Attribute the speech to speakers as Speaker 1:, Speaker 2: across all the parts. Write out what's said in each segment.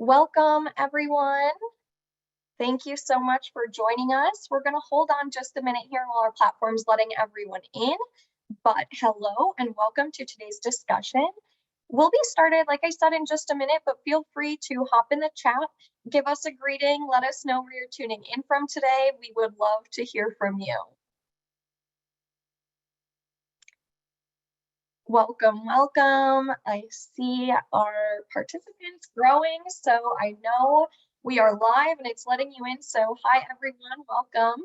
Speaker 1: Welcome, everyone. Thank you so much for joining us. We're going to hold on just a minute here while our platform's letting everyone in. But hello and welcome to today's discussion. We'll be started, like I said, in just a minute, but feel free to hop in the chat, give us a greeting, let us know where you're tuning in from today. We would love to hear from you. Welcome, welcome. I see our participants growing, so I know we are live and it's letting you in. So hi, everyone, welcome.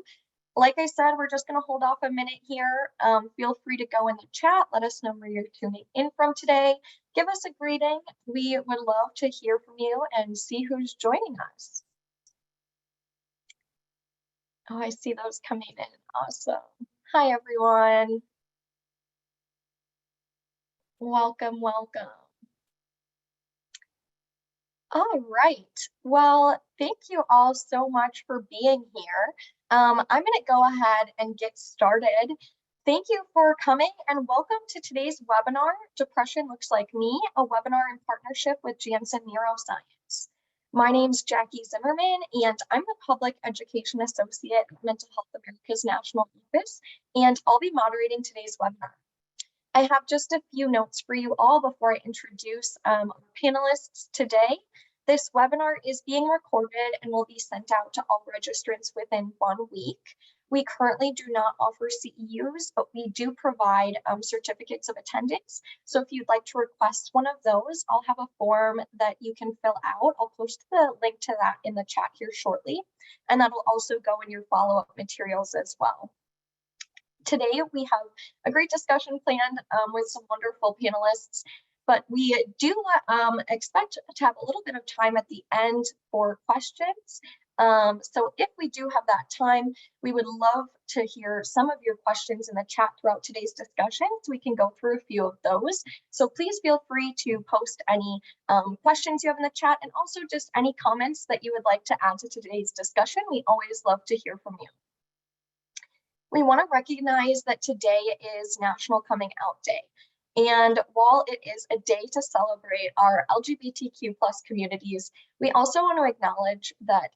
Speaker 1: Like I said, we're just going to hold off a minute here. Feel free to go in the chat. Let us know where you're tuning in from today. Give us a greeting. We would love to hear from you and see who's joining us. Oh, I see those coming in. Awesome. Hi, everyone. Welcome, welcome. All right. Well, thank you all so much for being here. I'm going to go ahead and get started. Thank you for coming and welcome to today's webinar, Depression Looks Like Me, a webinar in partnership with Janssen Neuroscience. My name's Jackie Zimmerman, and I'm the Public Education Associate at Mental Health America's National Office, and I'll be moderating today's webinar. I have just a few notes for you all before I introduce our panelists today. This webinar is being recorded and will be sent out to all registrants within 1 week. We currently do not offer CEUs, but we do provide certificates of attendance. So if you'd like to request one of those, I'll have a form that you can fill out. I'll post the link to that in the chat here shortly, and that'll also go in your follow-up materials as well. Today, we have a great discussion planned with some wonderful panelists, but we do expect to have a little bit of time at the end for questions. So if we do have that time, we would love to hear some of your questions in the chat throughout today's discussion, so we can go through a few of those. So please feel free to post any questions you have in the chat, and also just any comments that you would like to add to today's discussion. We always love to hear from you. We want to recognize that today is National Coming Out Day. And while it is a day to celebrate our LGBTQ+ communities, we also want to acknowledge that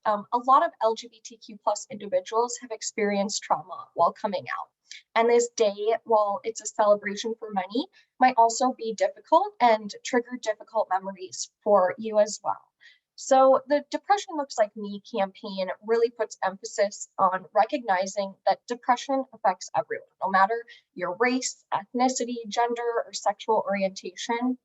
Speaker 1: a lot of LGBTQ+ individuals have experienced trauma while coming out. And this day, while it's a celebration for many, might also be difficult and trigger difficult memories for you as well. So the Depression Looks Like Me campaign really puts emphasis on recognizing that depression affects everyone, no matter your race, ethnicity, gender, or sexual orientation.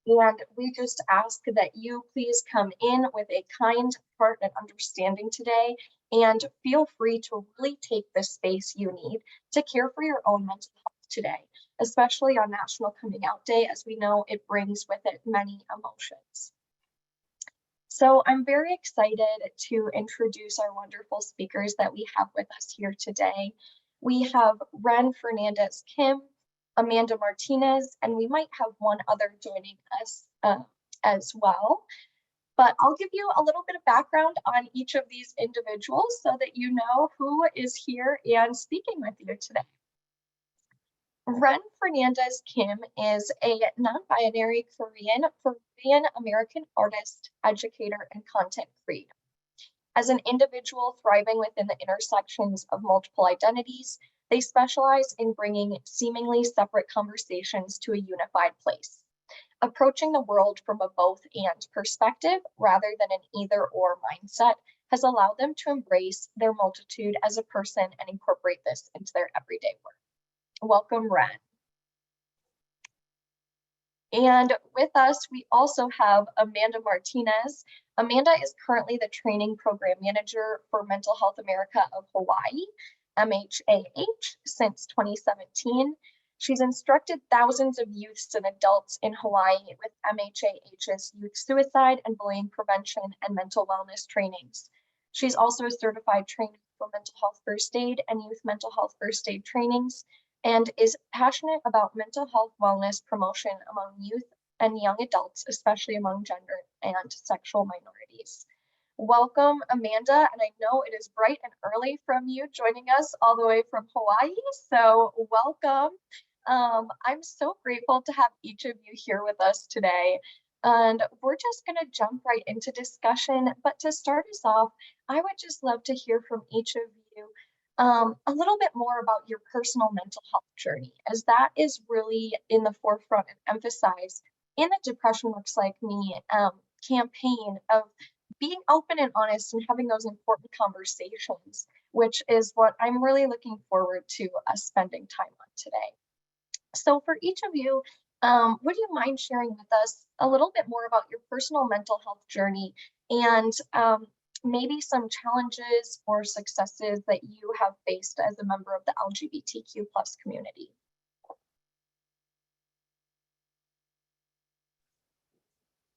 Speaker 1: And we just ask that you please come in with a kind heart and understanding today, and feel free to really take the space you need to care for your own mental health today, especially on National Coming Out Day, as we know it brings with it many emotions. So I'm very excited to introduce our wonderful speakers that we have with us here today. We have Ren Fernandez Kim, Amanda Martinez, and we might have one other joining us as well. But I'll give you a little bit of background on each of these individuals so that you know who is here and speaking with you today. Ren Fernandez Kim is a non-binary Korean American artist, educator, and content creator. As an individual thriving within the intersections of multiple identities, they specialize in bringing seemingly separate conversations to a unified place. Approaching the world from a both-and perspective rather than an either-or mindset has allowed them to embrace their multitude as a person and incorporate this into their everyday work. Welcome, Ren. And with us, we also have Amanda Martinez. Amanda is currently the Training Program Manager for Mental Health America of Hawaii, MHAH, since 2017. She's instructed thousands of youths and adults in Hawaii with MHAH's youth suicide and bullying prevention and mental wellness trainings. She's also a certified trainer for mental health first aid and youth mental health first aid trainings, and is passionate about mental health wellness promotion among youth and young adults, especially among gender and sexual minorities. Welcome, Amanda, and I know it is bright and early from you joining us all the way from Hawaii, so welcome. I'm so grateful to have each of you here with us today. And we're just going to jump right into discussion. But to start us off, I would just love to hear from each of you a little bit more about your personal mental health journey, as that is really in the forefront and emphasized in the Depression Looks Like Me campaign of being open and honest and having those important conversations, which is what I'm really looking forward to us spending time on today. So for each of you, would you mind sharing with us a little bit more about your personal mental health journey and maybe some challenges or successes that you have faced as a member of the LGBTQ plus community?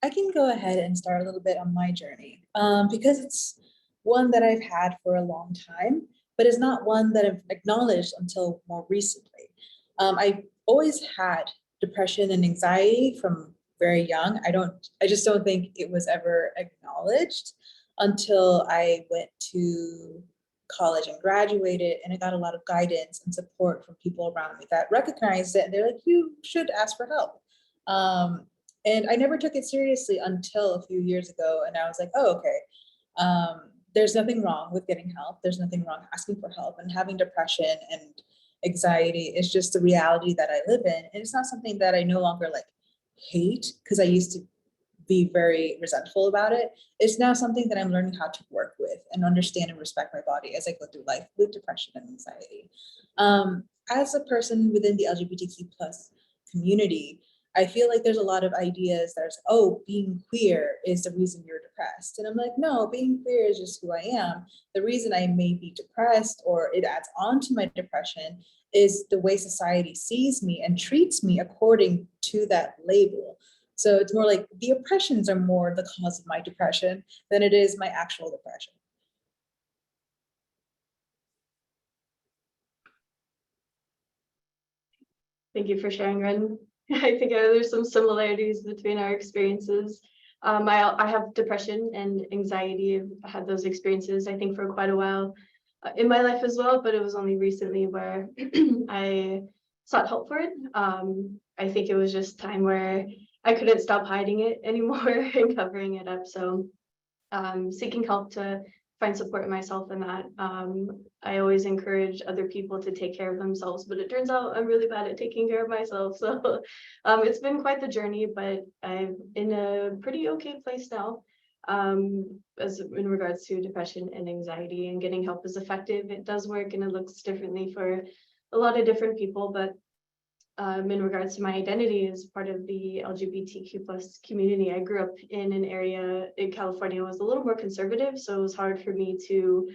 Speaker 2: I can go ahead and start a little bit on my journey because it's one that I've had for a long time, but it's not one that I've acknowledged until more recently. I always had depression and anxiety from very young. I just don't think it was ever acknowledged until I went to college and graduated, and I got a lot of guidance and support from people around me that recognized it. And they're like, you should ask for help. And I never took it seriously until a few years ago. And I was like, oh, okay. There's nothing wrong with getting help. There's nothing wrong asking for help, and having depression and anxiety is just the reality that I live in. And it's not something that I no longer like hate, because I used to be very resentful about it. It's now something that I'm learning how to work with and understand and respect my body as I go through life with depression and anxiety. As a person within the LGBTQ plus community, I feel like there's a lot of ideas that's, oh, being queer is the reason you're depressed. And I'm like, no, being queer is just who I am. The reason I may be depressed, or it adds on to my depression, is the way society sees me and treats me according to that label. So it's more like the oppressions are more the cause of my depression than it is my actual depression.
Speaker 3: Thank you for sharing, Ren. I think there's some similarities between our experiences. I have depression and anxiety. I've had those experiences, I think, for quite a while in my life as well, but it was only recently where I sought help for it. I think it was just time where I couldn't stop hiding it anymore and covering it up. So seeking help to find support in myself in that. I always encourage other people to take care of themselves, but it turns out I'm really bad at taking care of myself. So it's been quite the journey, but I'm in a pretty okay place now. As in regards to depression and anxiety, and getting help is effective. It does work, and it looks differently for a lot of different people, but in regards to my identity as part of the LGBTQ plus community, I grew up in an area in California was a little more conservative, so it was hard for me to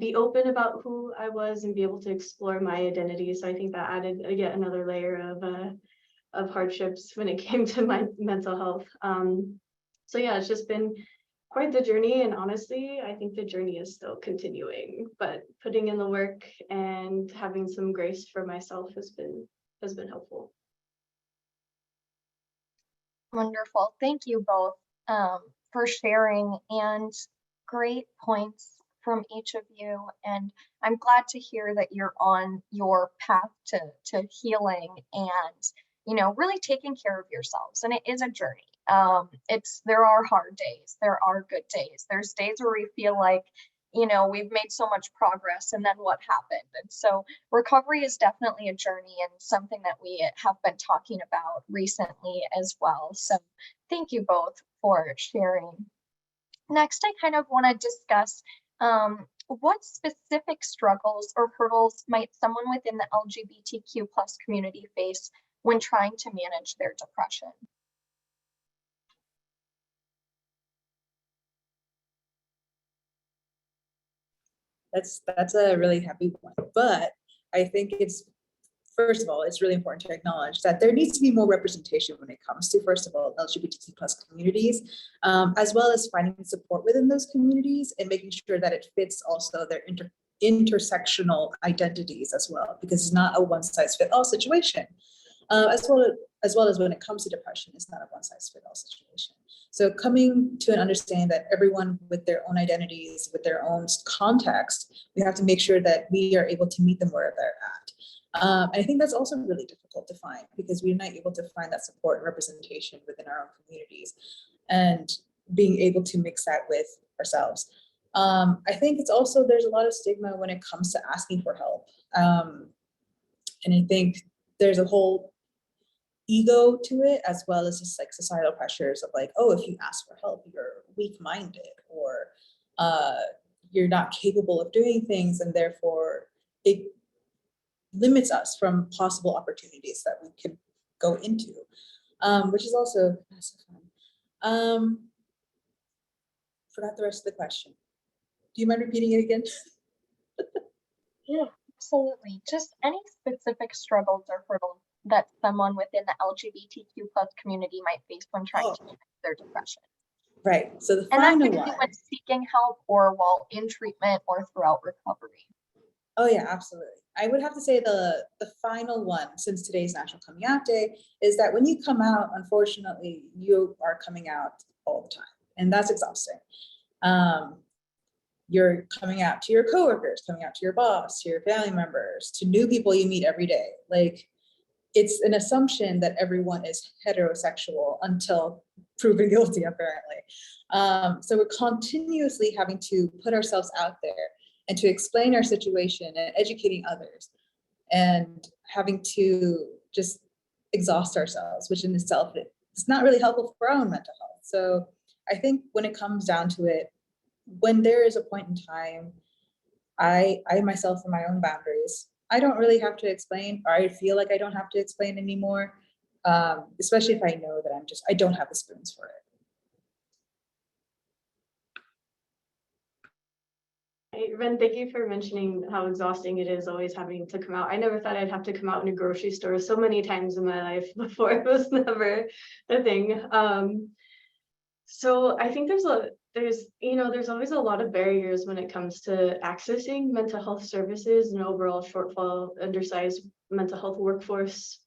Speaker 3: be open about who I was and be able to explore my identity. So I think that added yet another layer of hardships when it came to my mental health. So yeah, it's just been quite the journey, and honestly, I think the journey is still continuing, but putting in the work and having some grace for myself has been helpful.
Speaker 1: Wonderful. Thank you both for sharing, and great points from each of you. And I'm glad to hear that you're on your path to healing and, you know, really taking care of yourselves. And it is a journey. There are hard days, there are good days. There's days where we feel like, you know, we've made so much progress, and then what happened? And so recovery is definitely a journey, and something that we have been talking about recently as well. So thank you both for sharing. Next, I kind of want to discuss what specific struggles or hurdles might someone within the LGBTQ plus community face when trying to manage their depression.
Speaker 2: That's a really happy point. But I think first of all, it's really important to acknowledge that there needs to be more representation when it comes to, first of all, LGBTQ plus communities, as well as finding support within those communities and making sure that it fits also their intersectional identities as well, because it's not a one-size-fits-all situation. As well as when it comes to depression, it's not a one-size-fits-all situation. So coming to an understanding that everyone with their own identities, with their own context, we have to make sure that we are able to meet them where they're at. I think that's also really difficult to find because we're not able to find that support and representation within our own communities, and being able to mix that with ourselves. I think it's also, there's a lot of stigma when it comes to asking for help. And I think there's a whole ego to it, as well as just like societal pressures of like, oh, if you ask for help, you're weak-minded, or you're not capable of doing things, and therefore it limits us from possible opportunities that we could go into, which is also fun. Forgot the rest of the question. Do you mind repeating it again?
Speaker 1: Yeah, absolutely. Just any specific struggles or hurdles that someone within the LGBTQ plus community might face when trying to manage their depression.
Speaker 2: Right. So the
Speaker 1: And that
Speaker 2: final
Speaker 1: could be
Speaker 2: one.
Speaker 1: when seeking help or while in treatment or throughout recovery.
Speaker 2: Oh yeah, absolutely. I would have to say the final one, since today's National Coming Out Day, is that when you come out, unfortunately, you are coming out all the time, and that's exhausting. You're coming out to your coworkers, coming out to your boss, to your family members, to new people you meet every day. Like, it's an assumption that everyone is heterosexual until proven guilty, apparently. So we're continuously having to put ourselves out there and to explain our situation and educating others, and having to just exhaust ourselves, which in itself is not really helpful for our own mental health. So I think when it comes down to it, when there is a point in time, I myself, in my own boundaries, I don't really have to explain, or I feel like I don't have to explain anymore, especially if I know that I don't have the spoons for it.
Speaker 3: Ren, thank you for mentioning how exhausting it is always having to come out. I never thought I'd have to come out in a grocery store so many times in my life before. It was never a thing. So I think there's always a lot of barriers when it comes to accessing mental health services and overall shortfall, undersized mental health workforce,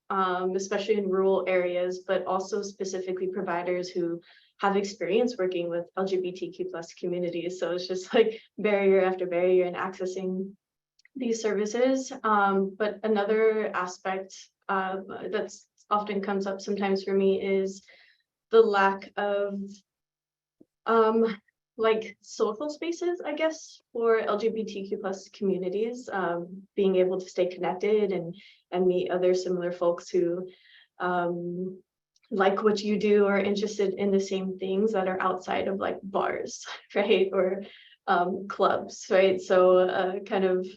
Speaker 3: especially in rural areas, but also specifically providers who have experience working with LGBTQ plus communities. So it's just like barrier after barrier in accessing these services. But another aspect that's often comes up sometimes for me is the lack of like social spaces, I guess, for LGBTQ plus communities, being able to stay connected and meet other similar folks who like what you do, or interested in the same things that are outside of like bars, right, or clubs, right? So kind of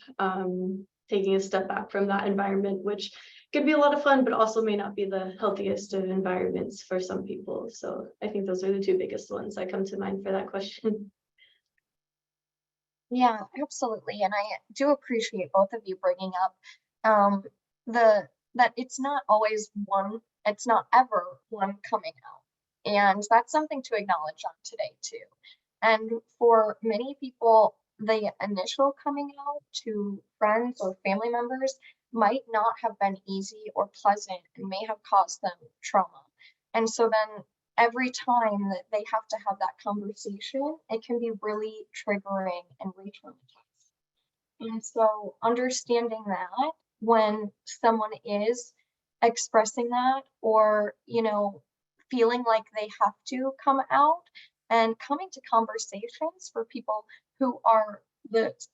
Speaker 3: taking a step back from that environment, which could be a lot of fun, but also may not be the healthiest of environments for some people. So I think those are the two biggest ones that come to mind for that question.
Speaker 1: Yeah, absolutely. And I do appreciate both of you bringing up um, that it's not always one, it's not ever one coming out. And that's something to acknowledge on today too. And for many people, the initial coming out to friends or family members might not have been easy or pleasant and may have caused them trauma. And so then every time that they have to have that conversation, it can be really triggering and re-traumatizing. And so understanding that when someone is expressing that, or, feeling like they have to come out, and coming to conversations for people who are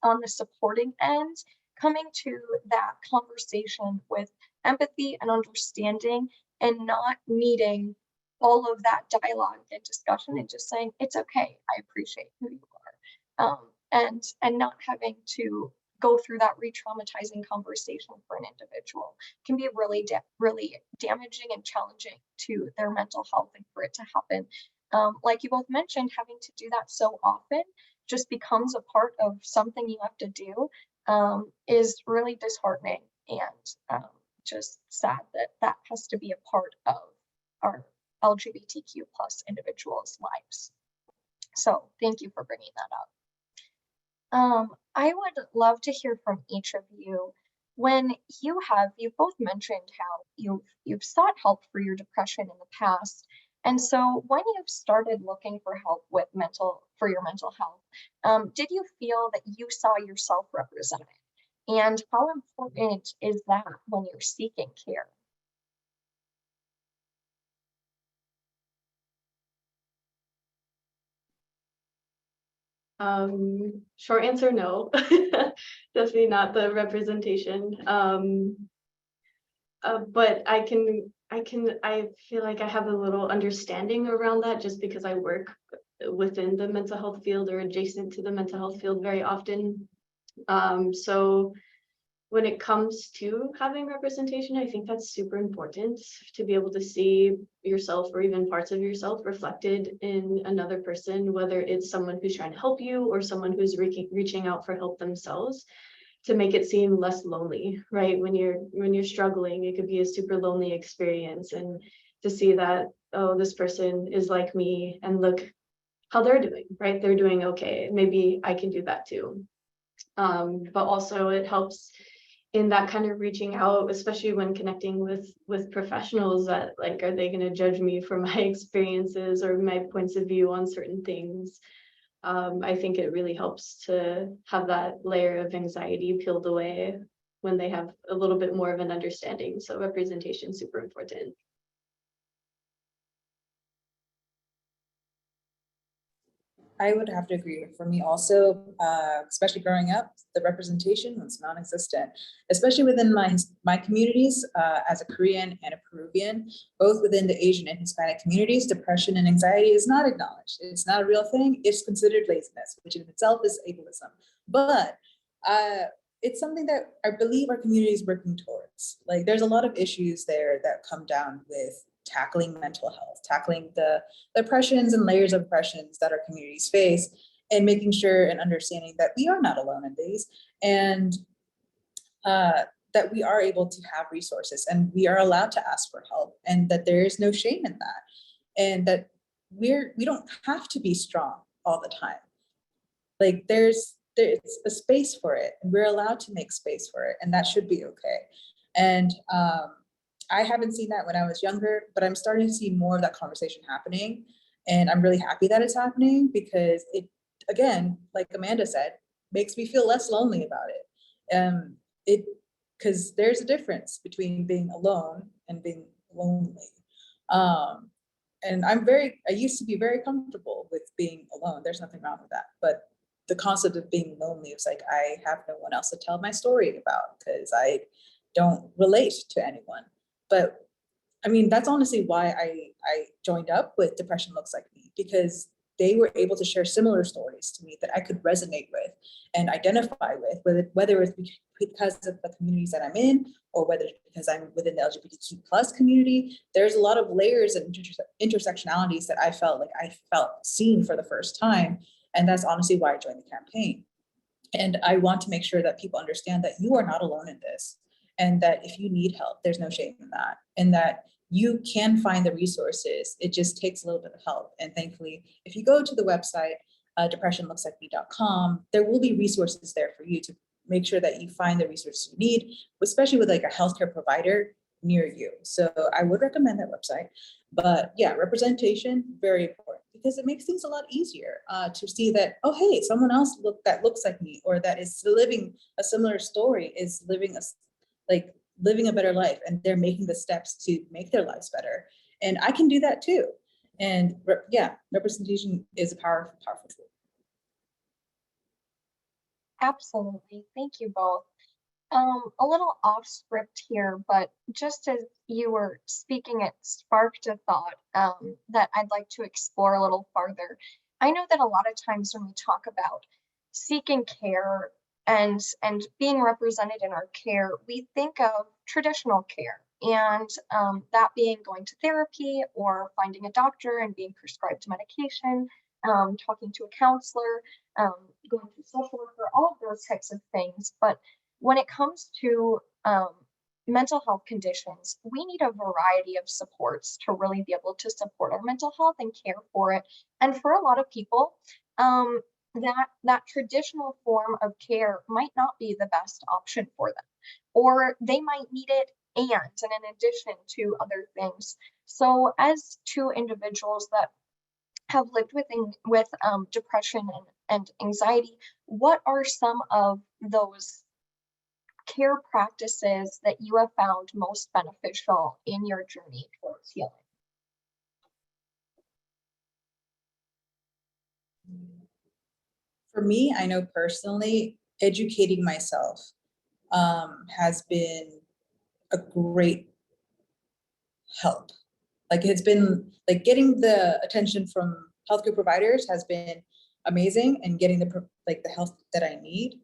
Speaker 1: on the supporting end, coming to that conversation with empathy and understanding, and not needing all of that dialogue and discussion, and just saying, it's okay, I appreciate who you are. And not having to go through that re-traumatizing conversation for an individual can be really damaging and challenging to their mental health, and for it to happen, like you both mentioned, having to do that so often just becomes a part of something you have to do, is really disheartening, and just sad that that has to be a part of our LGBTQ plus individuals' lives. So thank you for bringing that up. I would love to hear from each of you. When you've both mentioned how you've sought help for your depression in the past. And so when you've started looking for help with your mental health, did you feel that you saw yourself represented? And how important is that when you're seeking care?
Speaker 3: Short answer, no. Definitely not the representation. But I feel like I have a little understanding around that just because I work within the mental health field or adjacent to the mental health field very often. So when it comes to having representation, I think that's super important to be able to see yourself or even parts of yourself reflected in another person, whether it's someone who's trying to help you or someone who's reaching out for help themselves, to make it seem less lonely, right? When you're struggling, it could be a super lonely experience, and to see that, oh, this person is like me and look how they're doing, right? They're doing okay. Maybe I can do that too. But also it helps in that kind of reaching out, especially when connecting with professionals, that like, are they going to judge me for my experiences or my points of view on certain things? I think it really helps to have that layer of anxiety peeled away when they have a little bit more of an understanding. So representation is super important.
Speaker 2: I would have to agree. For me also, especially growing up, the representation was non-existent, especially within my communities as a Korean and a Peruvian, both within the Asian and Hispanic communities. Depression and anxiety is not acknowledged. It's not a real thing. It's considered laziness, which in itself is ableism. But it's something that I believe our community is working towards. Like, there's a lot of issues there that come down with tackling mental health, tackling the oppressions and layers of oppressions that our communities face, and making sure and understanding that we are not alone in these, and that we are able to have resources and we are allowed to ask for help, and that there is no shame in that, and that we don't have to be strong all the time. Like, there's a space for it, and we're allowed to make space for it, and that should be okay. And I haven't seen that when I was younger, but I'm starting to see more of that conversation happening. And I'm really happy that it's happening, because it, again, like Amanda said, makes me feel less lonely about it. It because there's a difference between being alone and being lonely. And I used to be very comfortable with being alone. There's nothing wrong with that. But the concept of being lonely is like, I have no one else to tell my story about because I don't relate to anyone. But I mean, that's honestly why I joined up with Depression Looks Like Me, because they were able to share similar stories to me that I could resonate with and identify with, whether it's because of the communities that I'm in, or whether it's because I'm within the LGBTQ plus community. There's a lot of layers and intersectionalities that I felt seen for the first time. And that's honestly why I joined the campaign. And I want to make sure that people understand that you are not alone in this, and that if you need help, there's no shame in that, and that you can find the resources. It just takes a little bit of help. And thankfully, if you go to the website, depressionlookslikeme.com, there will be resources there for you to make sure that you find the resources you need, especially with like a healthcare provider near you. So I would recommend that website. But yeah, representation, very important, because it makes things a lot easier to see that, oh, hey, someone else that looks like me, or that is living a similar story, is living a better life, and they're making the steps to make their lives better. And I can do that too. And representation is a powerful, powerful tool.
Speaker 1: Absolutely. Thank you both. A little off script here, but just as you were speaking, it sparked a thought that I'd like to explore a little farther. I know that a lot of times when we talk about seeking care and being represented in our care, we think of traditional care, and that being going to therapy or finding a doctor and being prescribed medication, talking to a counselor, going to social worker, all of those types of things. But when it comes to mental health conditions, we need a variety of supports to really be able to support our mental health and care for it. And for a lot of people, that traditional form of care might not be the best option for them, or they might need it and in addition to other things. So as two individuals that have lived with depression and anxiety, what are some of those care practices that you have found most beneficial in your journey towards healing?
Speaker 2: For me, I know personally, educating myself has been a great help. Like it's been like getting the attention from healthcare providers has been amazing, and getting the help that I need,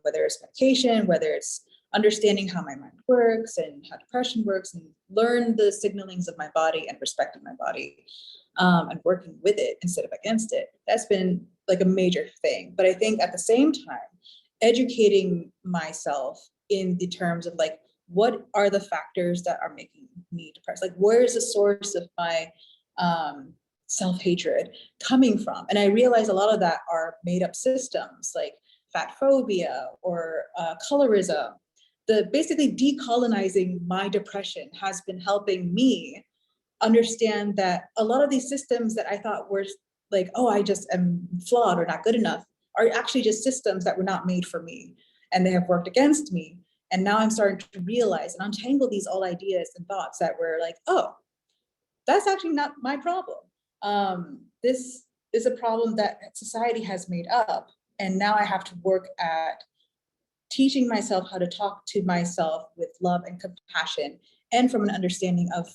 Speaker 2: whether it's medication, whether it's understanding how my mind works and how depression works, and learn the signalings of my body and respecting my body, and working with it instead of against it. That's been like a major thing. But I think at the same time, educating myself in the terms of like, what are the factors that are making me depressed? Like, where is the source of my self-hatred coming from? And I realize a lot of that are made up systems like fat phobia or colorism. The basically decolonizing my depression has been helping me understand that a lot of these systems that I thought were like, oh, I just am flawed or not good enough, are actually just systems that were not made for me, and they have worked against me. And now I'm starting to realize and untangle these old ideas and thoughts that were like, oh, that's actually not my problem. This is a problem that society has made up. And now I have to work at teaching myself how to talk to myself with love and compassion, and from an understanding of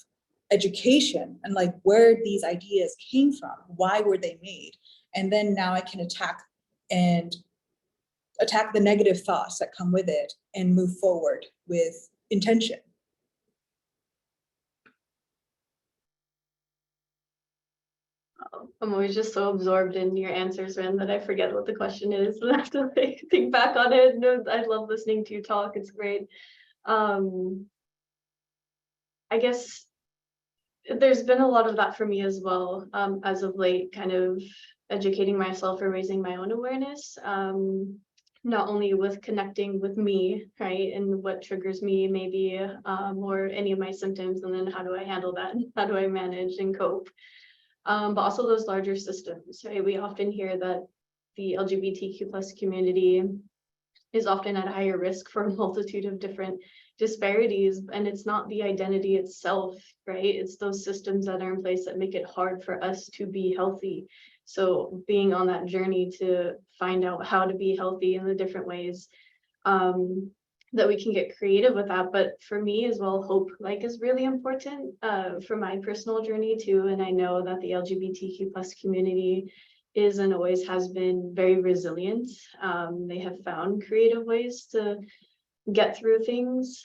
Speaker 2: education and like where these ideas came from, why were they made? And then now I can attack the negative thoughts that come with it and move forward with intention.
Speaker 3: I'm always just so absorbed in your answers, Ren, that I forget what the question is. I have to think back on it. No, I love listening to you talk. It's great. I guess there's been a lot of that for me as well, as of late, kind of educating myself or raising my own awareness, not only with connecting with me, right, and what triggers me maybe, or any of my symptoms, and then how do I handle that? How do I manage and cope? But also those larger systems, right? We often hear that the LGBTQ plus community is often at higher risk for a multitude of different disparities, and it's not the identity itself, right? It's those systems that are in place that make it hard for us to be healthy. So being on that journey to find out how to be healthy in the different ways, that we can get creative with that. But for me as well, hope is really important for my personal journey too. And I know that the LGBTQ plus community is and always has been very resilient. They have found creative ways to get through things,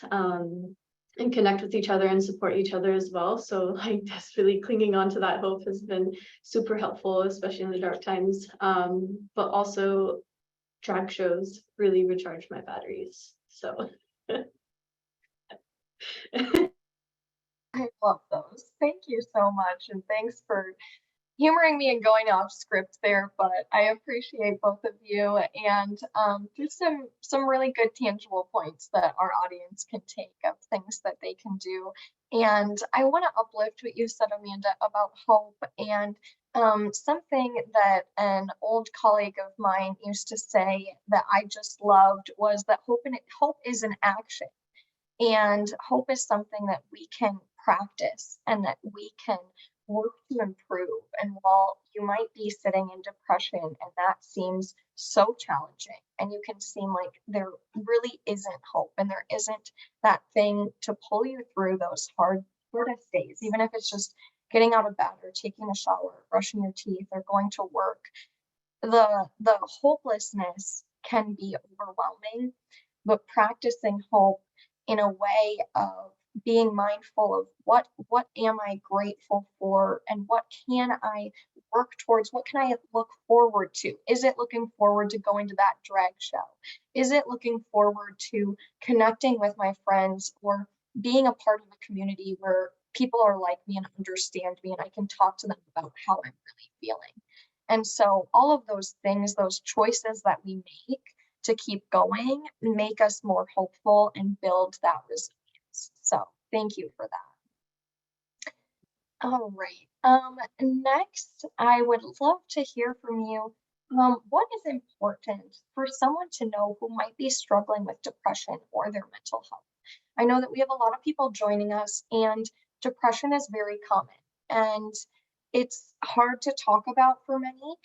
Speaker 3: and connect with each other and support each other as well. So just really clinging on to that hope has been super helpful, especially in the dark times. But also drag shows really recharge my batteries. So
Speaker 1: I love those. Thank you so much. And thanks for humoring me and going off script there, but I appreciate both of you, and just some really good tangible points that our audience can take of things that they can do. And I want to uplift what you said, Amanda, about hope, and something that an old colleague of mine used to say that I just loved was that hope is an action. And hope is something that we can practice and that we can work to improve. And while you might be sitting in depression and that seems so challenging, and you can seem like there really isn't hope and there isn't that thing to pull you through those hardest days, even if it's just getting out of bed or taking a shower, brushing your teeth, or going to work, the hopelessness can be overwhelming. But practicing hope in a way of being mindful of what am I grateful for, and what can I work towards, what can I look forward to? Is it looking forward to going to that drag show? Is it looking forward to connecting with my friends, or being a part of a community where people are like me and understand me and I can talk to them about how I'm really feeling? And so all of those things, those choices that we make to keep going, make us more hopeful and build that resilience. So thank you for that. All right. Next, I would love to hear from you. What is important for someone to know who might be struggling with depression or their mental health? I know that we have a lot of people joining us, and depression is very common, and it's hard to talk about for many.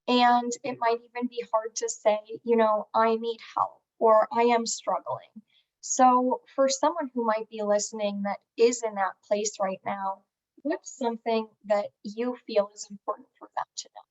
Speaker 1: And it might even be hard to say, I need help or I am struggling. So, for someone who might be listening that is in that place right now, what's something that you feel is important for them to know?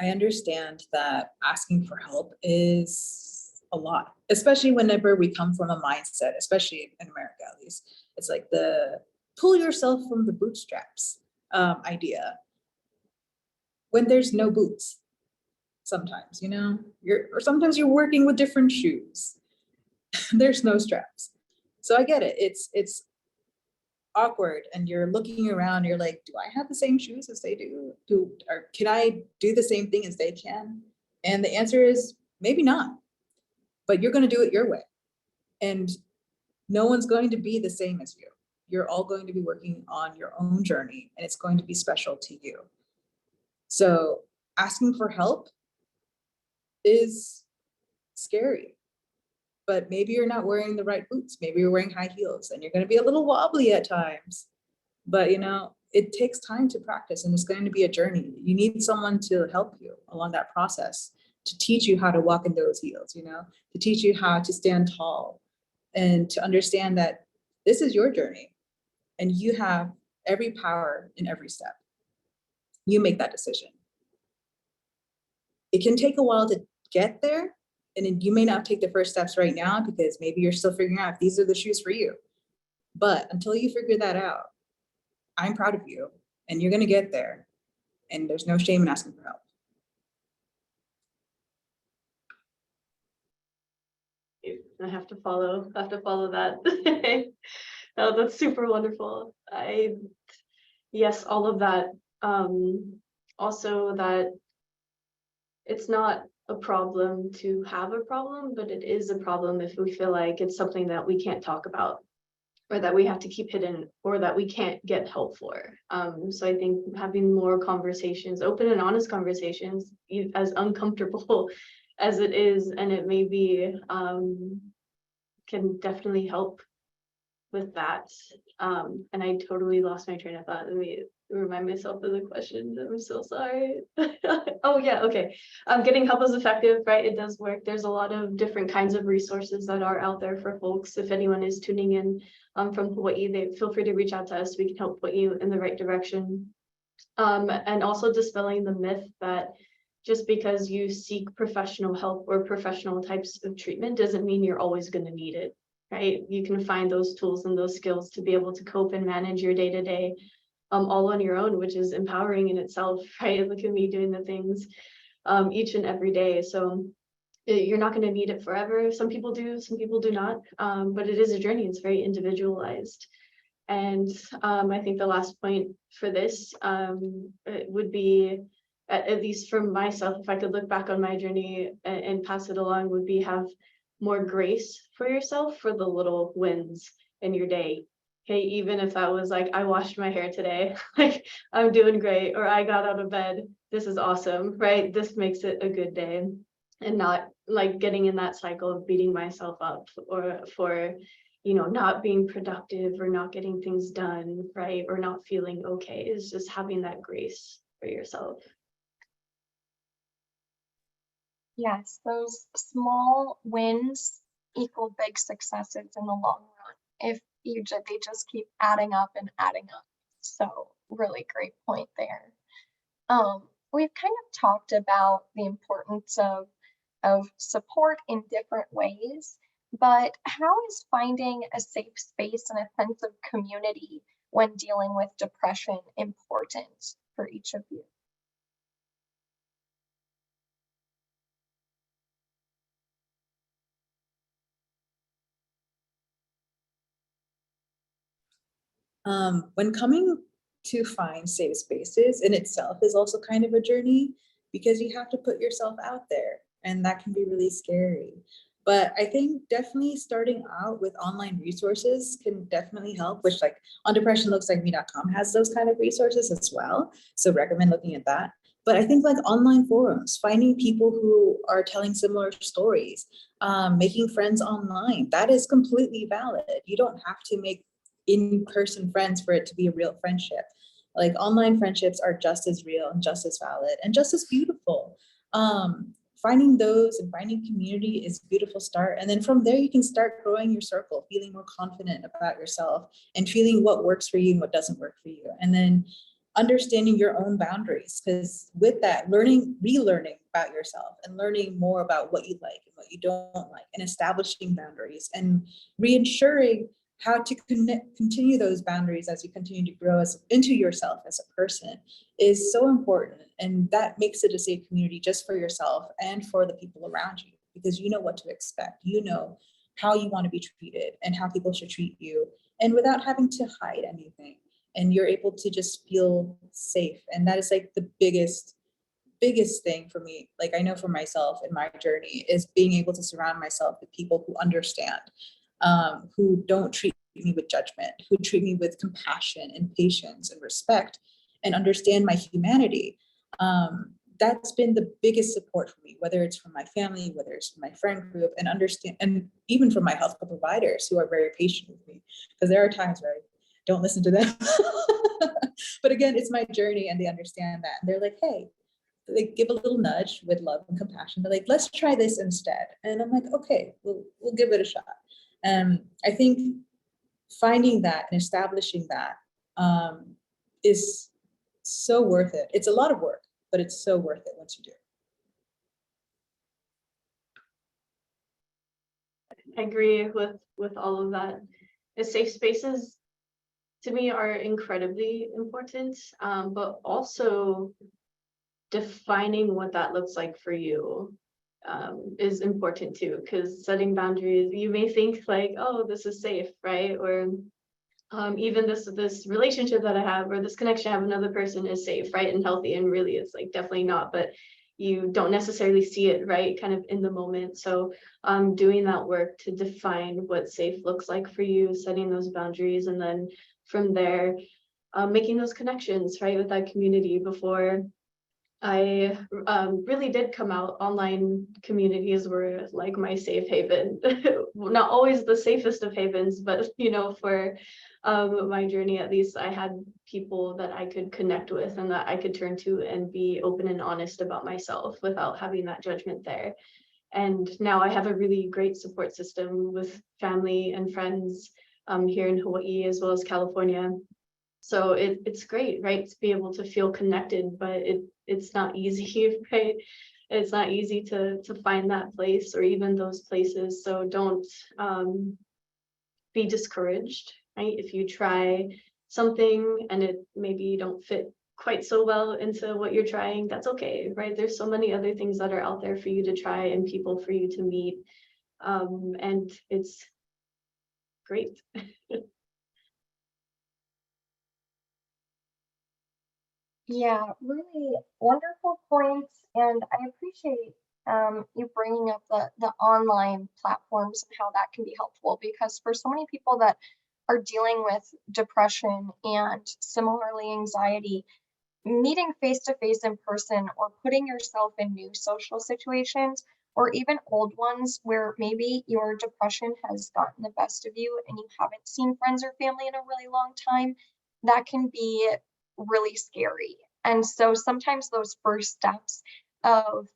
Speaker 2: I understand that asking for help is a lot, especially whenever we come from a mindset, especially in America at least. It's like the pull yourself from the bootstraps idea when there's no boots. Sometimes, or sometimes you're working with different shoes. There's no straps. So I get it. It's awkward and you're looking around, you're like, do I have the same shoes as they do? Or can I do the same thing as they can? And the answer is maybe not, but you're going to do it your way. And no one's going to be the same as you. You're all going to be working on your own journey and it's going to be special to you. So asking for help is scary, but maybe you're not wearing the right boots. Maybe you're wearing high heels and you're going to be a little wobbly at times. But it takes time to practice and it's going to be a journey. You need someone to help you along that process, to teach you how to walk in those heels, to teach you how to stand tall and to understand that this is your journey and you have every power in every step. You make that decision. It can take a while to get there, and you may not take the first steps right now because maybe you're still figuring out if these are the shoes for you. But until you figure that out, I'm proud of you and you're going to get there. And there's no shame in asking for help.
Speaker 3: I have to follow that. Oh, that's super wonderful. Yes, all of that. Also that it's not a problem to have a problem, but it is a problem if we feel like it's something that we can't talk about or that we have to keep hidden or that we can't get help for. So I think having more conversations, open and honest conversations, as uncomfortable as it is, and it may be, can definitely help with that. And I totally lost my train of thought. Let me remind myself of the question. I'm so sorry. Oh yeah, okay. Getting help is effective, right? It does work. There's a lot of different kinds of resources that are out there for folks. If anyone is tuning in from Hawaii, they feel free to reach out to us. We can help put you in the right direction. And also dispelling the myth that just because you seek professional help or professional types of treatment doesn't mean you're always going to need it, right? You can find those tools and those skills to be able to cope and manage your day-to-day all on your own, which is empowering in itself, right? Look at me doing the things each and every day. So you're not going to need it forever. Some people do, some people do not, but it is a journey. It's very individualized. And I think the last point for this would be, at least for myself, if I could look back on my journey and pass it along, would be have more grace for yourself for the little wins in your day. Okay, even if that was like, I washed my hair today, like I'm doing great, or I got out of bed, this is awesome, right? This makes it a good day, and not like getting in that cycle of beating myself up or for not being productive or not getting things done, right? Or not feeling okay. Is just having that grace for yourself.
Speaker 1: Yes, those small wins equal big successes in the long run. If they just keep adding up and adding up. So really great point there. We've kind of talked about the importance of support in different ways, but how is finding a safe space and a sense of community when dealing with depression important for each of you?
Speaker 2: When coming to find safe spaces in itself is also kind of a journey because you have to put yourself out there and that can be really scary. But I think definitely starting out with online resources can definitely help, which like on depression looks like me.com has those kind of resources as well. So recommend looking at that. But I think like online forums, finding people who are telling similar stories, making friends online, that is completely valid. You don't have to make in-person friends for it to be a real friendship. Like online friendships are just as real and just as valid and just as beautiful. Finding those and finding community is a beautiful start. And then from there, you can start growing your circle, feeling more confident about yourself and feeling what works for you and what doesn't work for you. And then understanding your own boundaries, because with that, relearning about yourself and learning more about what you like and what you don't like, and establishing boundaries and reinsuring how to continue those boundaries as you continue to grow into yourself as a person is so important. And that makes it a safe community just for yourself and for the people around you, because you know what to expect. You know how you want to be treated and how people should treat you, and without having to hide anything. And you're able to just feel safe. And that is like the biggest thing for me. Like I know for myself in my journey is being able to surround myself with people who understand, who don't treat me with judgment, who treat me with compassion and patience and respect and understand my humanity. That's been the biggest support for me, whether it's from my family, whether it's from my friend group, and understand, and even from my healthcare providers who are very patient with me, because there are times where I don't listen to them. But again, it's my journey and they understand that. And they're like, hey, they give a little nudge with love and compassion. They're like, let's try this instead. And I'm like, okay, we'll give it a shot. I think finding that and establishing that is so worth it. It's a lot of work, but it's so worth it once you do.
Speaker 3: I agree with all of that. The safe spaces to me are incredibly important, but also defining what that looks like for you is important too, because setting boundaries, you may think like, oh, this is safe, right? Or even this relationship that I have or this connection I have with another person is safe, right? And healthy, and really it's like definitely not, but you don't necessarily see it, right? Kind of in the moment. So doing that work to define what safe looks like for you, setting those boundaries, and then from there, making those connections, right, with that community. Before I really did come out, online communities were like my safe haven. Not always the safest of havens, but you know, for my journey, at least I had people that I could connect with and that I could turn to and be open and honest about myself without having that judgment there. And now I have a really great support system with family and friends here in Hawaii as well as California. So it's great, right, to be able to feel connected, but it's not easy, right? It's not easy to find that place or even those places. So don't be discouraged, right? If you try something and it maybe you don't fit quite so well into what you're trying, that's okay, right? There's so many other things that are out there for you to try and people for you to meet. And it's great.
Speaker 1: Yeah, really wonderful points, and I appreciate you bringing up the online platforms and how that can be helpful, because for so many people that are dealing with depression and similarly anxiety, meeting face to face in person or putting yourself in new social situations or even old ones where maybe your depression has gotten the best of you and you haven't seen friends or family in a really long time, that can be really scary. And so sometimes those first steps of,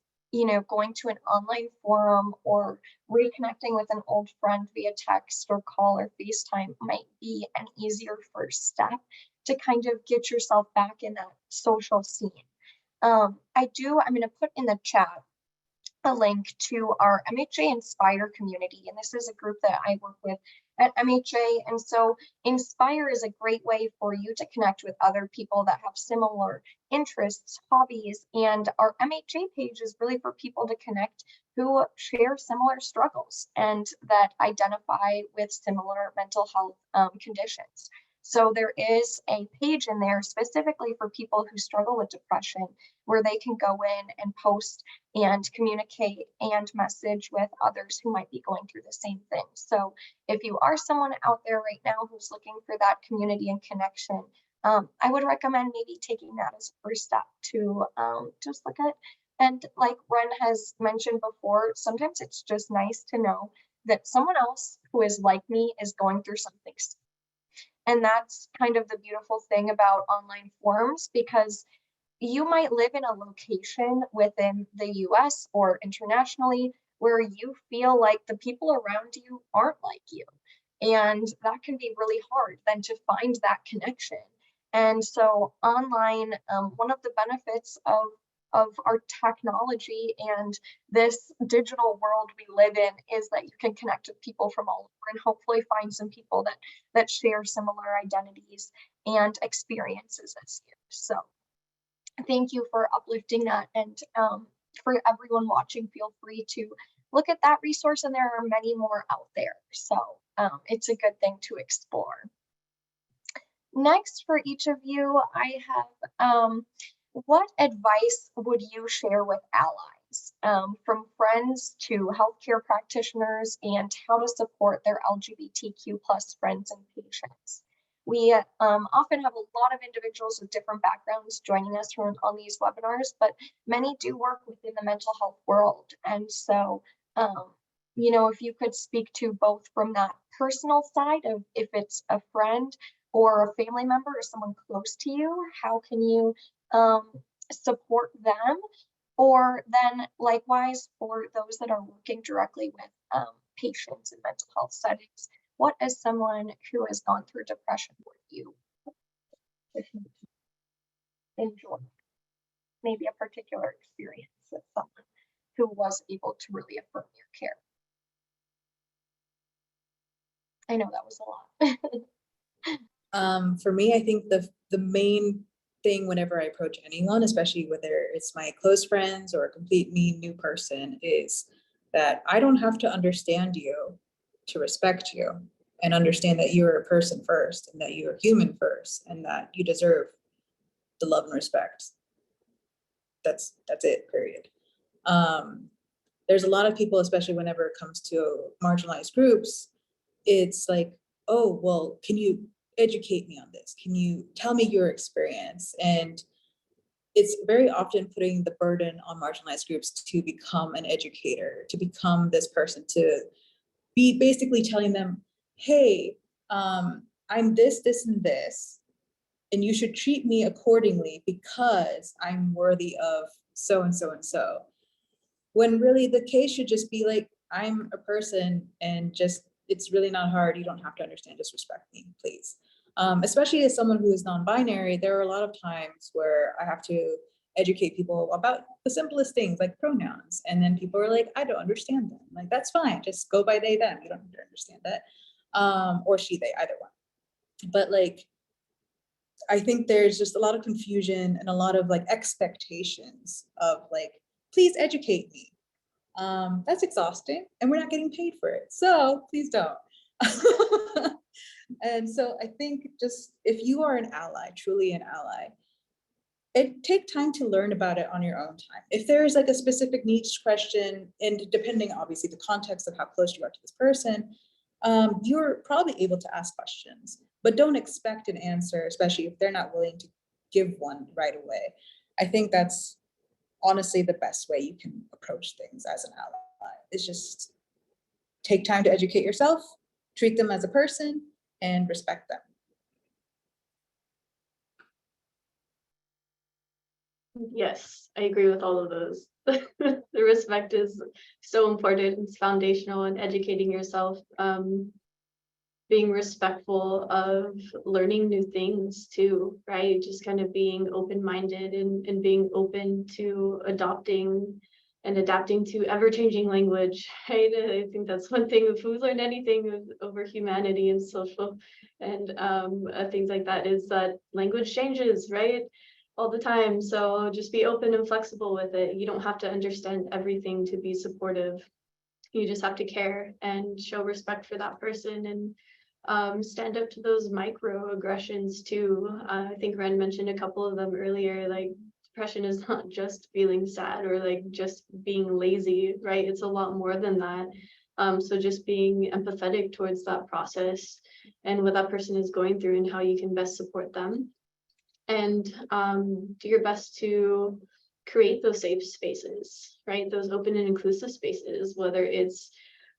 Speaker 1: going to an online forum or reconnecting with an old friend via text or call or FaceTime might be an easier first step to kind of get yourself back in that social scene. I'm going to put in the chat a link to our MHA Inspire community. And this is a group that I work with at MHA. And so Inspire is a great way for you to connect with other people that have similar interests, hobbies. And our MHA page is really for people to connect who share similar struggles and that identify with similar mental health conditions. So there is a page in there specifically for people who struggle with depression, where they can go in and post and communicate and message with others who might be going through the same thing. So if you are someone out there right now who's looking for that community and connection, I would recommend maybe taking that as a first step to just look at. And like Ren has mentioned before, sometimes it's just nice to know that someone else who is like me is going through something. And that's kind of the beautiful thing about online forums, because you might live in a location within the US or internationally where you feel like the people around you aren't like you. And that can be really hard then to find that connection. And so online, one of the benefits of our technology and this digital world we live in is that you can connect with people from all over and hopefully find some people that share similar identities and experiences as you. So thank you for uplifting that. And for everyone watching, feel free to look at that resource, and there are many more out there. So it's a good thing to explore. Next, for each of you, I have what advice would you share with allies, from friends to healthcare practitioners, and how to support their LGBTQ plus friends and patients? We often have a lot of individuals with different backgrounds joining us on these webinars, but many do work within the mental health world. And so, you know, if you could speak to both from that personal side of if it's a friend or a family member or someone close to you, how can you support them? Or then likewise for those that are working directly with patients in mental health settings, what as someone who has gone through depression would you enjoy? Maybe a particular experience with someone who was able to really affirm your care. I know that was a lot.
Speaker 2: For me, I think the main thing whenever I approach anyone, especially whether it's my close friends or a completely new person, is that I don't have to understand you to respect you, and understand that you're a person first, and that you're human first, and that you deserve the love and respect. That's it, period. There's a lot of people, especially whenever it comes to marginalized groups, it's like, oh, well, can you educate me on this? Can you tell me your experience? And it's very often putting the burden on marginalized groups to become an educator, to become this person, to be basically telling them, hey, I'm this, and this, and you should treat me accordingly because I'm worthy of so and so and so. When really the case should just be like, I'm a person, and just, it's really not hard. You don't have to understand, just respect me, please. Especially as someone who is non-binary, there are a lot of times where I have to educate people about the simplest things like pronouns. And then people are like, I don't understand them. Like, that's fine. Just go by they, them. You don't have to understand that. Or she, they, either one. But like, I think there's just a lot of confusion and a lot of like expectations of like, please educate me. That's exhausting, and we're not getting paid for it. So please don't. And so I think just if you are an ally, truly an ally, take time to learn about it on your own time. If there's like a specific niche question, and depending obviously the context of how close you are to this person, you're probably able to ask questions, but don't expect an answer, especially if they're not willing to give one right away. I think that's honestly the best way you can approach things as an ally, is just take time to educate yourself, treat them as a person, and respect them.
Speaker 3: Yes, I agree with all of those. The respect is so important. It's foundational in educating yourself. Being respectful of learning new things too, right? Just kind of being open-minded and being open to adopting and adapting to ever-changing language, right? I think that's one thing, if we've learned anything over humanity and social and things like that, is that language changes, right? All the time. So just be open and flexible with it. You don't have to understand everything to be supportive. You just have to care and show respect for that person. And stand up to those microaggressions too. I think Ren mentioned a couple of them earlier, like depression is not just feeling sad or like just being lazy, right? It's a lot more than that. So just being empathetic towards that process and what that person is going through and how you can best support them. And do your best to create those safe spaces, right? Those open and inclusive spaces, whether it's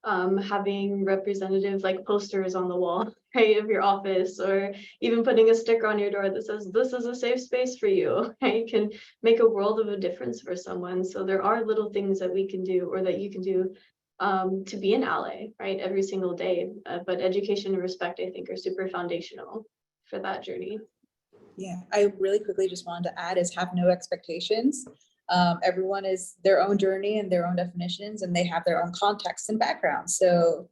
Speaker 3: having representative like posters on the wall, right, of your office, or even putting a sticker on your door that says, this is a safe space for you, right? Can make a world of a difference for someone. So there are little things that we can do or that you can do to be an ally, right, every single day. But education and respect, I think, are super foundational for that journey.
Speaker 2: Yeah, I really quickly just wanted to add is have no expectations. Everyone is their own journey and their own definitions, and they have their own context and background. So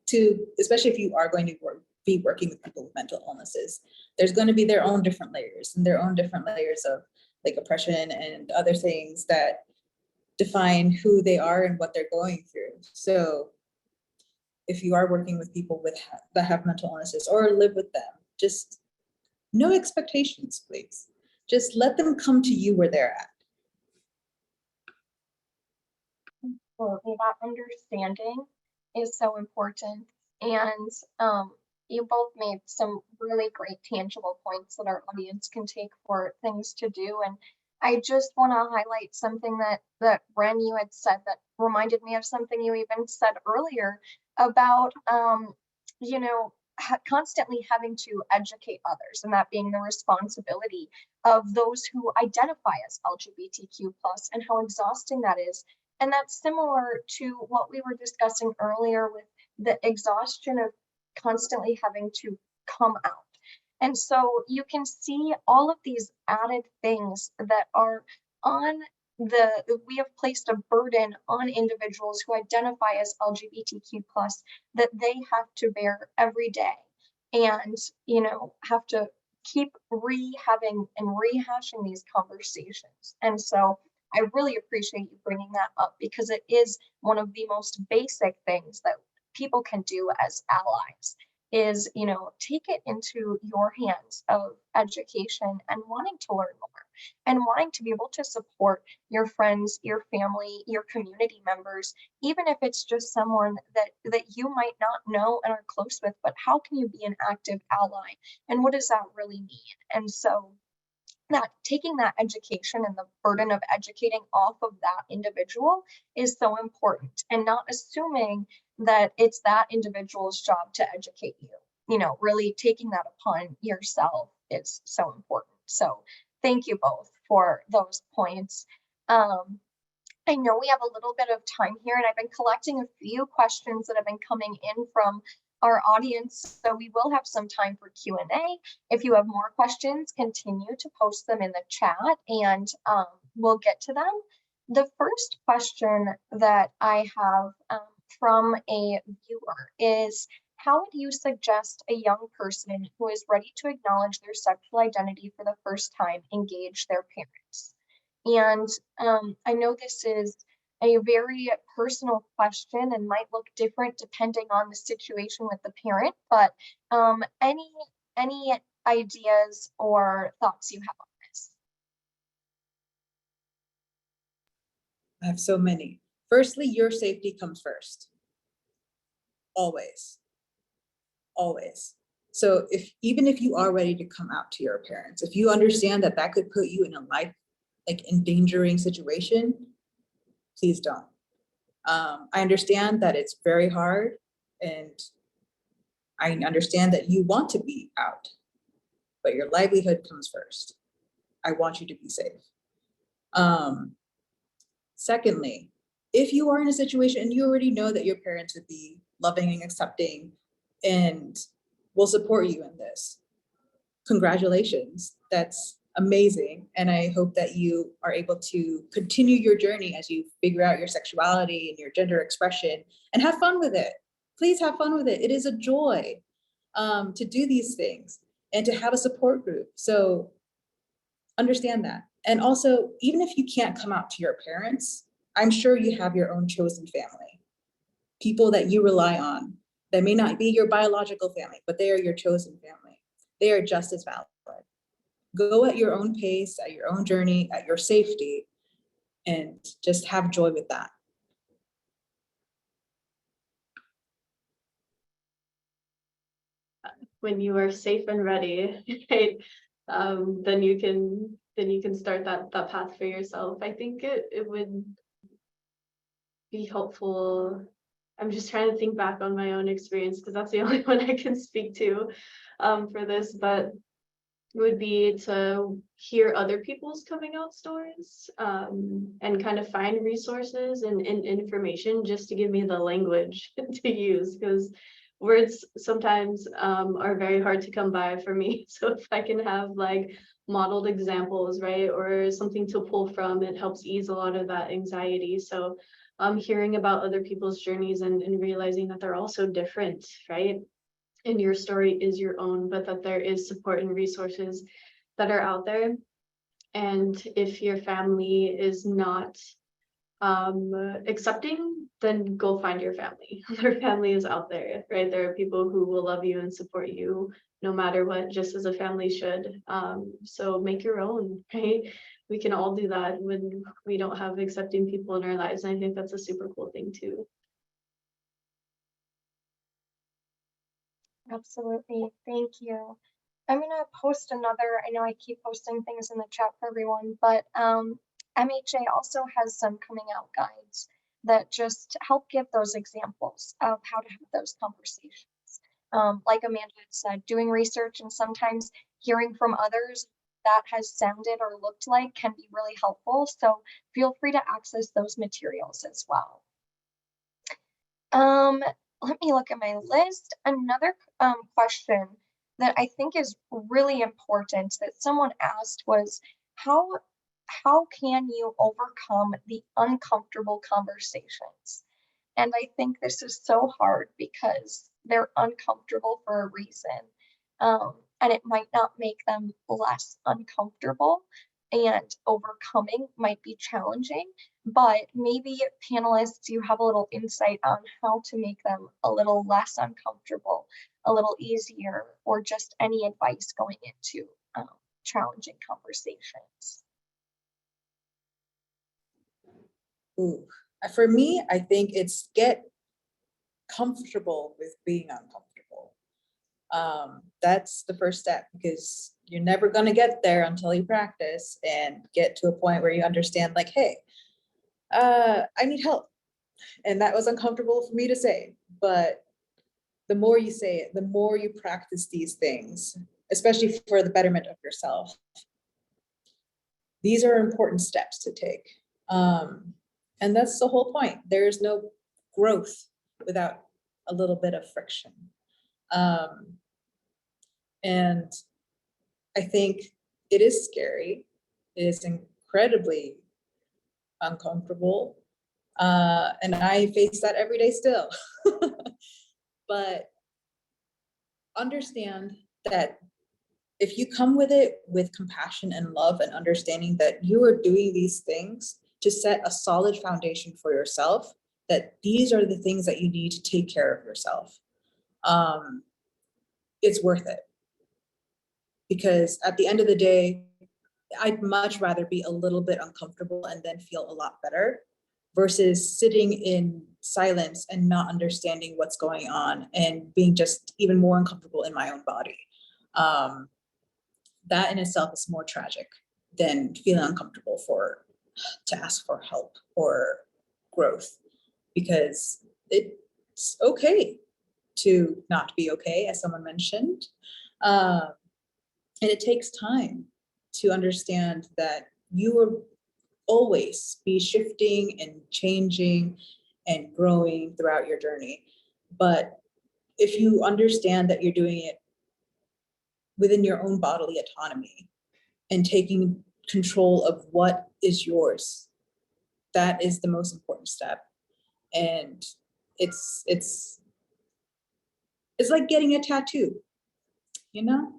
Speaker 2: especially if you are going to be working with people with mental illnesses, there's going to be their own different layers and their own different layers of like oppression and other things that define who they are and what they're going through. So if you are working with people that have mental illnesses or live with them, just no expectations, please. Just let them come to you where they're at.
Speaker 1: Absolutely, that understanding is so important. And you both made some really great tangible points that our audience can take for things to do. And I just want to highlight something that Ren, you had said that reminded me of something you even said earlier about you know, constantly having to educate others, and that being the responsibility of those who identify as LGBTQ plus, and how exhausting that is. And that's similar to what we were discussing earlier with the exhaustion of constantly having to come out. And so you can see all of these added things that are on we have placed a burden on individuals who identify as LGBTQ plus that they have to bear every day, and have to keep having and rehashing these conversations. And so I really appreciate you bringing that up, because it is one of the most basic things that people can do as allies is, take it into your hands of education and wanting to learn more and wanting to be able to support your friends, your family, your community members, even if it's just someone that you might not know and are close with, but how can you be an active ally? And what does that really mean? And so that taking that education and the burden of educating off of that individual is so important, and not assuming that it's that individual's job to educate you. Really taking that upon yourself is so important. So thank you both for those points. I know we have a little bit of time here, and I've been collecting a few questions that have been coming in from our audience, so we will have some time for Q&A. If you have more questions, continue to post them in the chat, and we'll get to them. The first question that I have from a viewer is, how would you suggest a young person who is ready to acknowledge their sexual identity for the first time engage their parents? And I know this is a very personal question and might look different depending on the situation with the parent, but any ideas or thoughts you have on this?
Speaker 2: I have so many. Firstly, your safety comes first. Always. Always. So even if you are ready to come out to your parents, if you understand that could put you in a life endangering situation, please don't. I understand that it's very hard, and I understand that you want to be out, but your livelihood comes first. I want you to be safe. Secondly, if you are in a situation and you already know that your parents would be loving and accepting and will support you in this, congratulations. That's amazing. And I hope that you are able to continue your journey as you figure out your sexuality and your gender expression, and have fun with it. Please have fun with it. It is a joy to do these things and to have a support group. So understand that. And also, even if you can't come out to your parents, I'm sure you have your own chosen family, people that you rely on, They may not be your biological family, but they are your chosen family. They are just as valid. Go at your own pace, at your own journey, at your safety, and just have joy with that.
Speaker 3: When you are safe and ready, right? Then you can start that path for yourself. I think it would be helpful. I'm just trying to think back on my own experience because that's the only one I can speak to for this, but would be to hear other people's coming out stories and kind of find resources and information just to give me the language to use, because words sometimes are very hard to come by for me. So if I can have like modeled examples, right, or something to pull from, it helps ease a lot of that anxiety. So hearing about other people's journeys and realizing that they're all so different, right? And your story is your own, but that there is support and resources that are out there. And if your family is not accepting, then go find your family. Their family is out there, right? There are people who will love you and support you no matter what, just as a family should. So make your own, right? We can all do that when we don't have accepting people in our lives. And I think that's a super cool thing too.
Speaker 1: Absolutely. Thank you. I'm gonna post another, I know I keep posting things in the chat for everyone, but MHA also has some coming out guides that just help give those examples of how to have those conversations. Like Amanda had said, doing research and sometimes hearing from others that has sounded or looked like can be really helpful. So feel free to access those materials as well. Let me look at my list. Another question that I think is really important that someone asked was how can you overcome the uncomfortable conversations? And I think this is so hard because they're uncomfortable for a reason. And it might not make them less uncomfortable, and overcoming might be challenging, but maybe panelists, you have a little insight on how to make them a little less uncomfortable, a little easier, or just any advice going into challenging conversations.
Speaker 2: Ooh. For me, I think it's get comfortable with being uncomfortable. That's the first step, because you're never going to get there until you practice and get to a point where you understand, like, hey, I need help. And that was uncomfortable for me to say, but the more you say it, the more you practice these things, especially for the betterment of yourself. These are important steps to take. And that's the whole point. There is no growth without a little bit of friction. And I think it is scary. It is incredibly uncomfortable. And I face that every day still. But understand that if you come with it with compassion and love and understanding that you are doing these things to set a solid foundation for yourself, that these are the things that you need to take care of yourself, it's worth it. Because at the end of the day, I'd much rather be a little bit uncomfortable and then feel a lot better versus sitting in silence and not understanding what's going on and being just even more uncomfortable in my own body. That in itself is more tragic than feeling uncomfortable to ask for help or growth, because it's okay to not be okay, as someone mentioned. And it takes time to understand that you will always be shifting and changing and growing throughout your journey. But if you understand that you're doing it within your own bodily autonomy and taking control of what is yours, that is the most important step. And it's like getting a tattoo, you know?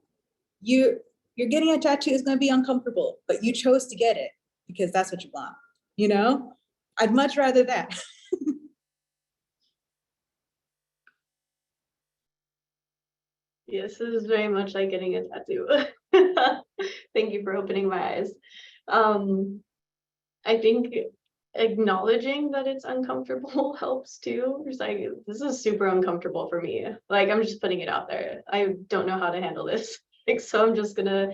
Speaker 2: You're getting a tattoo is going to be uncomfortable, but you chose to get it because that's what you want, you know? I'd much rather that.
Speaker 3: Yes, this is very much like getting a tattoo. Thank you for opening my eyes. I think acknowledging that it's uncomfortable helps too. It's like, this is super uncomfortable for me. Like, I'm just putting it out there. I don't know how to handle this. Like, so I'm just gonna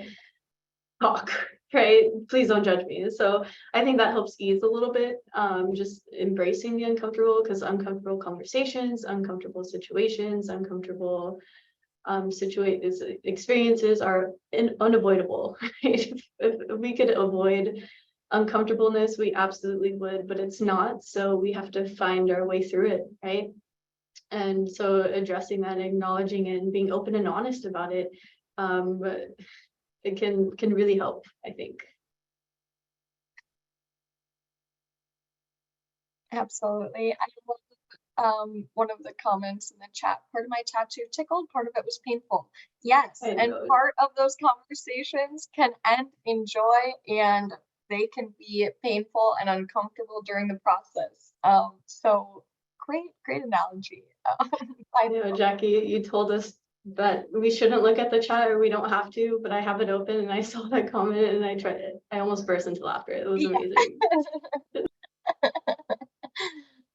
Speaker 3: talk, right? Please don't judge me. So I think that helps ease a little bit. Just embracing the uncomfortable, because uncomfortable conversations, uncomfortable situations, uncomfortable experiences are unavoidable. Right? If we could avoid uncomfortableness, we absolutely would, but it's not. So we have to find our way through it, right? And so addressing that, acknowledging it, and being open and honest about it, it can really help, I think.
Speaker 1: Absolutely. I love one of the comments in the chat. Part of my tattoo tickled, part of it was painful. Yes,
Speaker 3: I
Speaker 1: and
Speaker 3: know.
Speaker 1: part of those conversations can end in joy, and they can be painful and uncomfortable during the process. So great analogy.
Speaker 3: I know, Jackie, you told us that we shouldn't look at the chat, or we don't have to, but I have it open and I saw that comment and I tried it. I almost burst into laughter. It was
Speaker 1: Yeah.
Speaker 3: amazing.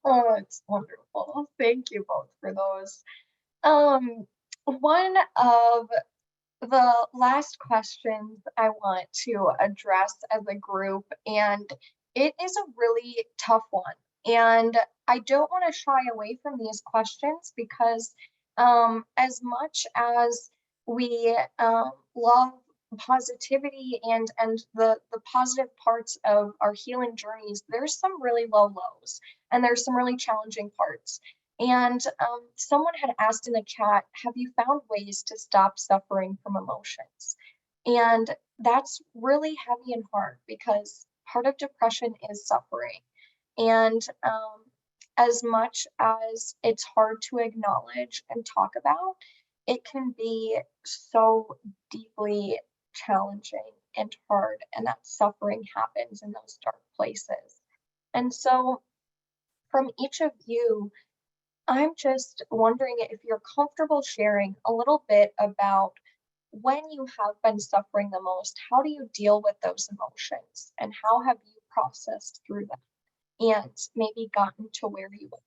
Speaker 1: Oh, it's wonderful. Thank you both for those. One of the last questions I want to address as a group, and it is a really tough one. And I don't want to shy away from these questions because, as much as we love positivity and the positive parts of our healing journeys, there's some really low lows and there's some really challenging parts. And someone had asked in the chat, have you found ways to stop suffering from emotions? And that's really heavy and hard because part of depression is suffering. And as much as it's hard to acknowledge and talk about, it can be so deeply challenging and hard, and that suffering happens in those dark places. And so, from each of you, I'm just wondering if you're comfortable sharing a little bit about when you have been suffering the most, how do you deal with those emotions and how have you processed through them and maybe gotten to where you want?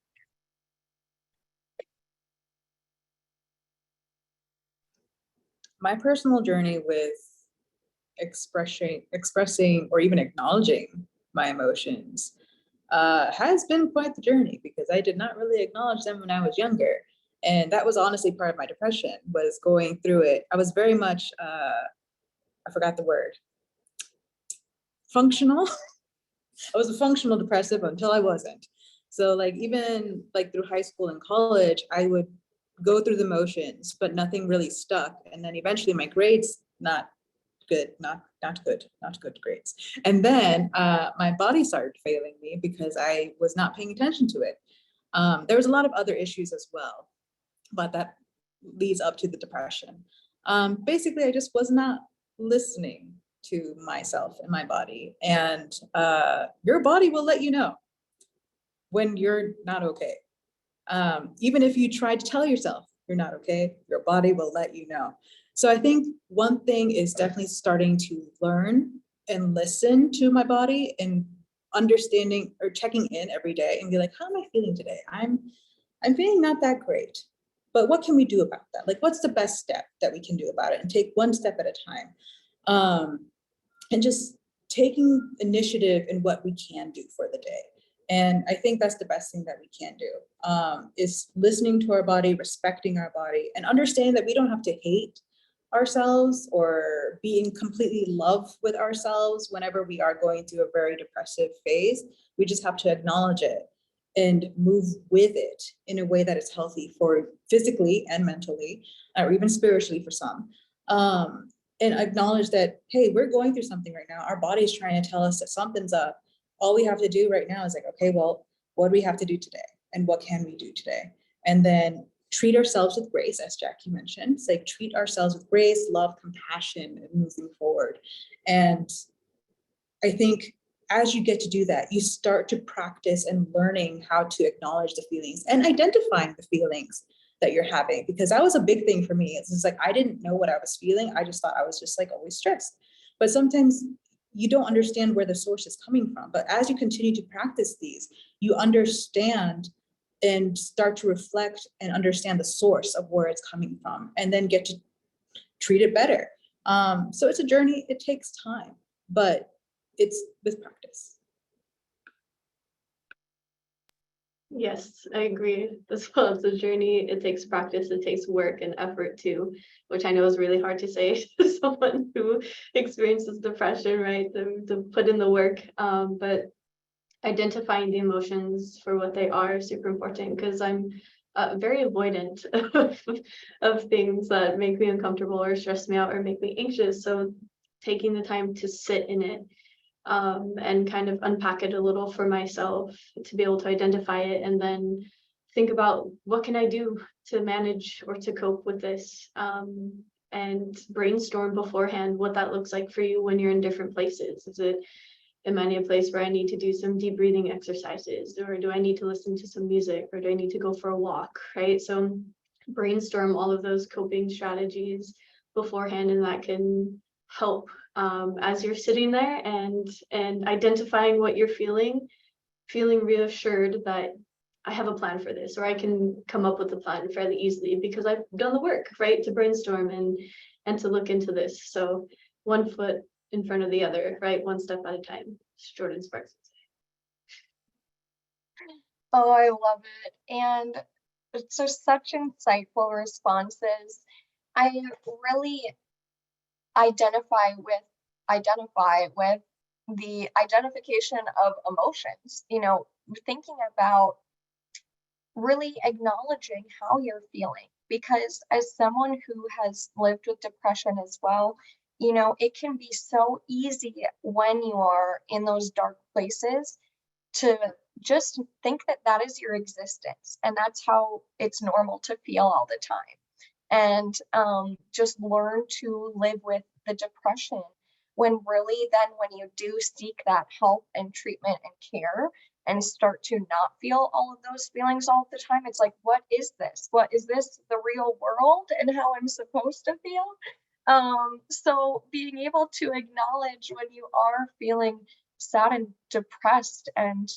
Speaker 2: My personal journey with expressing or even acknowledging my emotions has been quite the journey, because I did not really acknowledge them when I was younger. And that was honestly part of my depression, was going through it. I was very much, I forgot the word, functional. I was a functional depressive until I wasn't. So like even like through high school and college, I would go through the motions, but nothing really stuck. And then eventually my grades, not good, not good grades. And then my body started failing me because I was not paying attention to it. There was a lot of other issues as well, but that leads up to the depression. Basically, I just was not listening to myself and my body. And your body will let you know when you're not okay. Even if you try to tell yourself you're not okay, your body will let you know. So I think one thing is definitely starting to learn and listen to my body and understanding or checking in every day and be like, how am I feeling today? I'm feeling not that great, but what can we do about that? Like, what's the best step that we can do about it, and take one step at a time. And just taking initiative in what we can do for the day. And I think that's the best thing that we can do, is listening to our body, respecting our body, and understanding that we don't have to hate ourselves or be in completely love with ourselves whenever we are going through a very depressive phase. We just have to acknowledge it and move with it in a way that is healthy for physically and mentally, or even spiritually for some. And acknowledge that, hey, we're going through something right now. Our body's trying to tell us that something's up. All we have to do right now is like, okay, well, what do we have to do today? And what can we do today? And then treat ourselves with grace, as Jackie mentioned. It's like treat ourselves with grace, love, compassion, and moving forward. And I think as you get to do that, you start to practice and learning how to acknowledge the feelings and identifying the feelings. that you're having, because that was a big thing for me. It's just like, I didn't know what I was feeling. I just thought I was just like always stressed. But sometimes you don't understand where the source is coming from. But as you continue to practice these, you understand and start to reflect and understand the source of where it's coming from, and then get to treat it better. So it's a journey. It takes time, but it's with practice.
Speaker 3: Yes, I agree as well. It's a journey. It takes practice. It takes work and effort too, which I know is really hard to say to someone who experiences depression, right? To put in the work. But identifying the emotions for what they are is super important, because I'm very avoidant of things that make me uncomfortable or stress me out or make me anxious. So taking the time to sit in it, and kind of unpack it a little for myself to be able to identify it, and then think about what can I do to manage or to cope with this, and brainstorm beforehand what that looks like for you when you're in different places. Am I in a place where I need to do some deep breathing exercises, or do I need to listen to some music, or do I need to go for a walk, right? So brainstorm all of those coping strategies beforehand, and that can help, as you're sitting there and identifying what you're feeling reassured that I have a plan for this, or I can come up with a plan fairly easily because I've done the work, right, to brainstorm and to look into this. So one foot in front of the other, right, one step at a time, Jordan Sparks would say.
Speaker 1: Oh, I love it. And it's just such insightful responses. I really identify with the identification of emotions, thinking about really acknowledging how you're feeling, because as someone who has lived with depression as well, it can be so easy when you are in those dark places to just think that that is your existence and that's how it's normal to feel all the time. And just learn to live with the depression, when really then when you do seek that help and treatment and care and start to not feel all of those feelings all the time, it's like, what is this? What is this, the real world and how I'm supposed to feel? So being able to acknowledge when you are feeling sad and depressed, and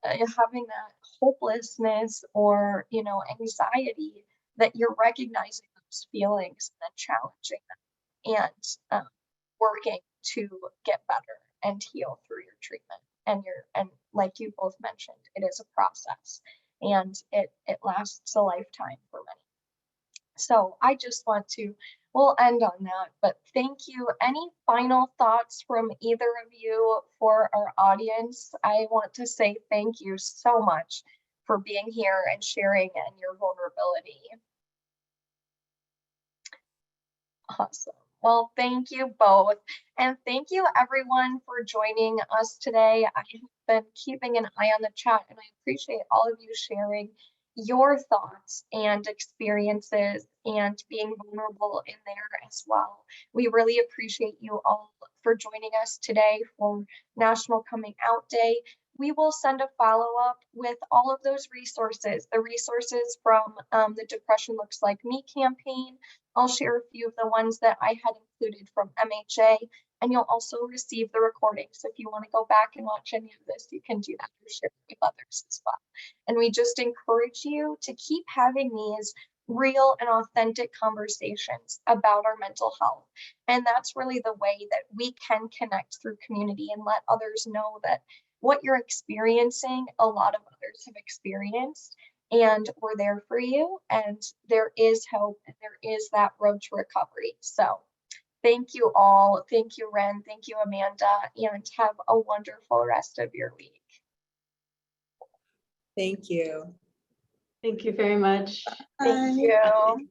Speaker 1: having that hopelessness or anxiety, that you're recognizing those feelings and then challenging them, and working to get better and heal through your treatment. And like you both mentioned, it is a process, and it lasts a lifetime for many. So I just want to, we'll end on that, but thank you. Any final thoughts from either of you for our audience? I want to say thank you so much for being here and sharing and your vulnerability. Awesome. Well, thank you both. And thank you everyone for joining us today. I have been keeping an eye on the chat, and I appreciate all of you sharing your thoughts and experiences and being vulnerable in there as well. We really appreciate you all for joining us today for National Coming Out Day. We will send a follow-up with all of those resources, the resources from the Depression Looks Like Me campaign. I'll share a few of the ones that I had included from MHA, and you'll also receive the recording. So if you want to go back and watch any of this, you can do that or share it with others as well. And we just encourage you to keep having these real and authentic conversations about our mental health. And that's really the way that we can connect through community and let others know that what you're experiencing, a lot of others have experienced, and we're there for you, and there is hope, and there is that road to recovery. So thank you all. Thank you, Ren. Thank you, Amanda, and have a wonderful rest of your week.
Speaker 2: Thank you.
Speaker 3: Thank you very much.
Speaker 1: Thank you.